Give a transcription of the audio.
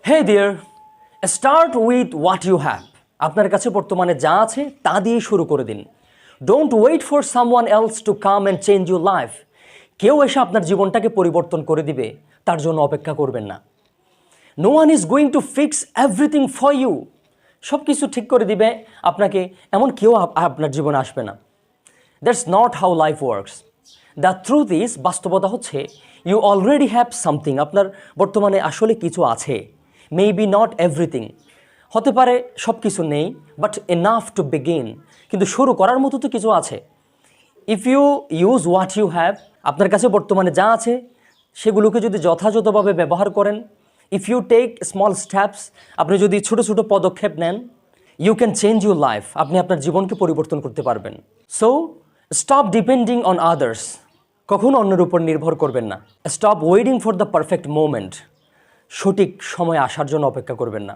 Hey dear, start with what you have. আপনার কাছে বর্তমানে যা আছে তা দিয়ে শুরু করে দিন। Don't wait for someone else to come and change your life. কেউ এসে আপনার জীবনটাকে পরিবর্তন করে দিবে, তার জন্য অপেক্ষা করবেন না। No one is going to fix everything for you. সব কিছু ঠিক করে দিবে আপনাকে, এমন কেউ আপনার জীবনে আসবে না। That's not how life works. The truth is, বাস্তবতা হচ্ছে, ইউ অলরেডি হ্যাভ সামথিং। আপনার বর্তমানে আসলে কিছু আছে। মেবি নট এভরিথিং, হতে পারে সব কিছু নেই, বাট এনাফ টু বিগিন। কিন্তু শুরু করার মতো তো কিছু আছে। If you use what you have, আপনার কাছে বর্তমানে যা আছে সেগুলোকে যদি যথাযথভাবে ব্যবহার করেন, if you take small steps, আপনি যদি ছোটো ছোটো পদক্ষেপ নেন, you can change your life. আপনি আপনার জীবনকে পরিবর্তন করতে পারবেন। So stop depending on others. কখনো অন্যের উপর নির্ভর করবেন না। Stop waiting for the perfect moment. সঠিক সময় আসার জন্য অপেক্ষা করবেন না।